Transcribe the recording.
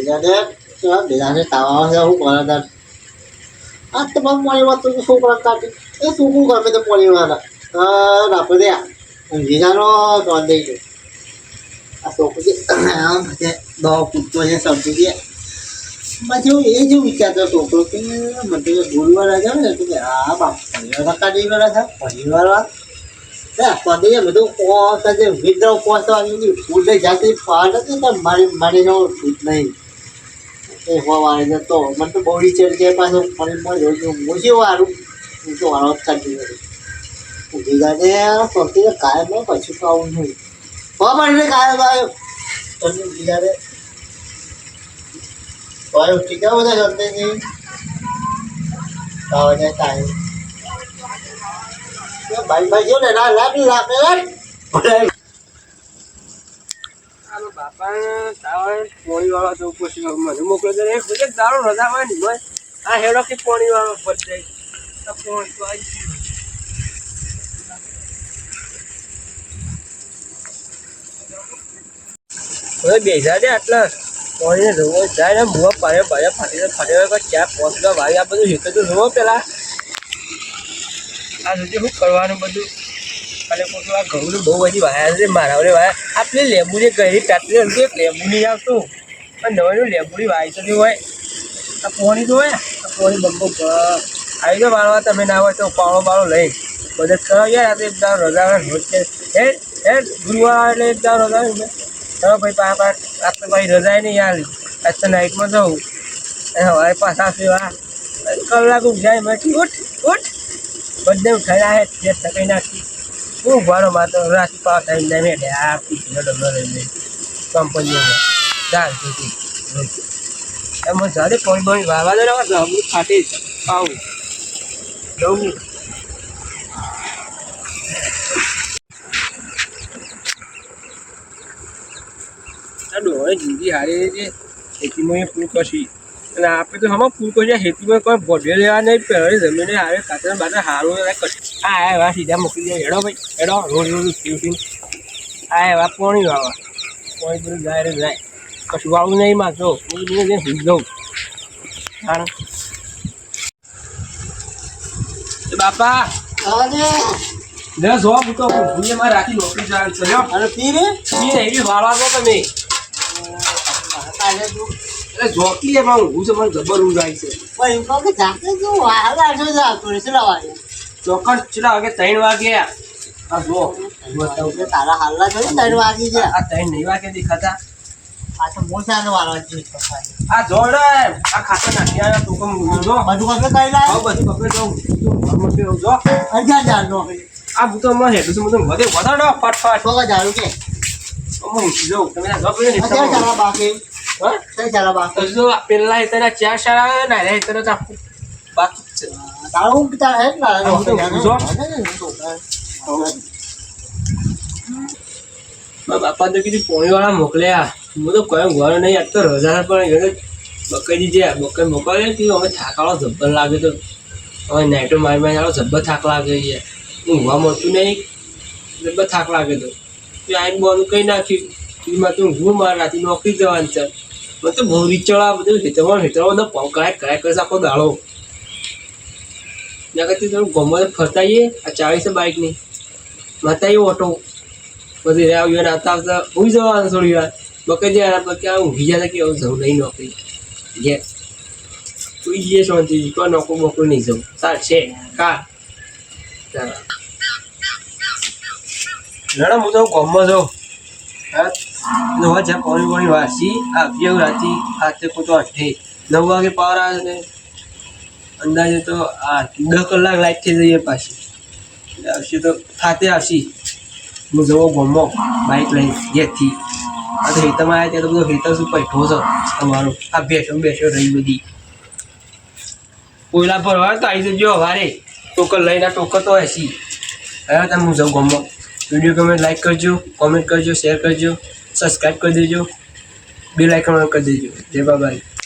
બીજાને તાવા છે હું કરે તાર આ તમામ પાણી વાત તો છોકરા કાઢી એ છોકરું ગમે તો પાણી વાળા આપણે દે બીજાનો તો દઈ દે આ છોકરી દવા પૂછતો છે સમજી દે પછી એ જેવું વિચારતો છોકરો કે મને તો ગુરુવાર જાવ ને કે હા બાપ પરિવાર કાઢી વાળા છે પરિવાર પદે બધું જે વિદ્રો પહોંચવાની ફૂલે જાતે ફાટ હતી તો મારી નો ફૂટ નહીં એ હોવાને જતો મને તો બહુ વિચાર કે પાછું ફરી જોયું ઓછી વાળું હું તો વાળો જ કાઢી ગયો બીજાને સૌથી કાયમ પછી તો આવું નહીં મને કાયમ આવ્યો તમને બીજાને ઠીક બધા જમતે નહીં કાયમ ભાઈ જો ને બાપા પોણી વાળો તો પછી મને મોકલો તો એક બધે દારૂ રજા હોય ને ભાઈ આ હેડો કે પોણી વાળો બધે પોણી તો આવી હવે બેસા દે આટલા પોણીને જોવો જાય ને મુવા પાડે પાડે ફાટી ક્યાં પહોંચવા ભાઈ આ બધું હેતું તો જોવો પેલા આ સુધી શું કરવાનું બધું અને કોઈ આ ઘઉં બહુ બધી વાયા છે મારા વડે વાયા આપણે લેબુની ગઈ પેટલી હતું એક લેબુ નહીં આવતું પણ નવાનું લેબુની વાય તો હોય આ પોણી તો હોય આ પોણી બંબો આવી તો વાળવા તમે ના હોય તો પાવડો બાળો લઈ બધે કરો યાર આ તો એક દાવ રજા રોજ છે હે ગુરુવાર એટલે એક દાવ રજા ને ચાલો ભાઈ પાછા આપણે ભાઈ રજાય નહીં યાર આજ તો નાઇટમાં જવું હવે પાછા સેવા કલાક જાય મેં ઉઠ બધે ઉઠાઈ આવે જે ટકાઈ નાખી હું ભાડો માં તો રાત પાવ ટાઈમ લઈને એટલે આ પીસીનો ડબલો લઈને કંપનીઓમાં ચાલ સુધી એમાં સાથે પોણી બોણી વાવા દે ને ફાટી પાવું જવું ડોળે જિંદગી હારી છે ખેતીમાં એ ફૂલ કશી અને આપણે તો હમણાં ફૂલ કરી ખેતીમાં કોઈ ભોડે લેવા નહીં પહેલાં જમીને આવે કાતર બાતર સારું આ એવા સીધા મૂકી દે હેડો ભાઈ હેડો રોજ પીવસીને આ એવા પોણી વાવા પોણી બધું જાય કશું વાળું નહીં માગતો હું ભૂલ જાઉં કારણ બાપા જો હું તો ભૂલે મારે રાતી નોકરી જવાનું છે અને પી એવી વાળવા દો તમે એટલે જોકી એમાં ઊંઘું છે મને જબર ઊંઘ આવી છે ચોક્કસ ચલા વાગે 3 વાગે આ જો તારા હાલના જોઈ 3 વાગી છે આ 3 નહીં વાગે દેખાતા આ તો મોસાનો વાળો છે આ જોડ આ ખાતા નાખી આવ્યા તું કમ જો બધું કપડે કઈ લાય બધું કપડે જાઉં જો અજા જાનો આ હું તો હમણાં હેડું છું બધું વધે વધારો ફટફટ તો જાણું કે હું જાઉં તમે આ જબ ને ચાલા બાકી ચાલા બાકી જો પેલા એતના 4 શાળા ના રે એતના તો બાકી છે તારું પિતા હે ના બાપા તો કીધું પોણી વાળા મોકલ્યા હું તો કયો ઘર નહીં આજ તો રજા પણ બકાઈ દીધી બકાઈ મોકલે કે અમે થાકાળો જબ્બર લાગે તો હવે નાઇટો મારી ચાલો જબ્બર થાક લાગે છે ઊંઘવા મળતું નહીં જબ્બર થાક લાગે તો આઈને બોનું કઈ નાખ્યું એમાં તો ઊંઘવું મારે રાતે નોકરી જવાનું છે મને તો બહુ રીચળા બધું હેતરમાં બધો કરાય કરશે આખો દાડો ત્યાં કરતી થોડું ગમત ફરતાઈએ આ 40 બાઇકની માતાઈએ ઓટો બધી આવ્યો ને આવતા ઉઈ જવાનું થોડી વાર બકે જાય ક્યાં ઊંઘી જતા કે જવું નહીં નોકરી ઘેર ઉઈ જઈએ શાંતિ કોઈ નોકરી બોકરી નહીં જવું સાર છે કા લડા હું તો ગમમાં જાઉં નવા જ્યાં પાણી વાસી આવી રાતી હાથે કોઈ તો 8 9 વાગે પાવર આવે છે અંદાજે તો આ 10 કલાક લાઈટ થઈ જઈએ પાછી એટલે આવશે તો ખાતે આવશી હું જવો ગમો બાઇક લઈને ઘેરથી આ તો હેતરમાં આવ્યા ત્યાં તો બધો હેતર શું પૈઠો છે તમારો આ બેસો રહી બધી કોયલા પર હોય તો આવી જજો વારે ટોકર લઈને ટોકર તો હસી હવે તમે હું જાઉં ગમો વિડીયો ગમે લાઈક કરજો કોમેન્ટ કરજો શેર કરજો સબસ્ક્રાઈબ કરી દેજો બેલ આઇકન ઓન કરી દેજો જય બાબાઈ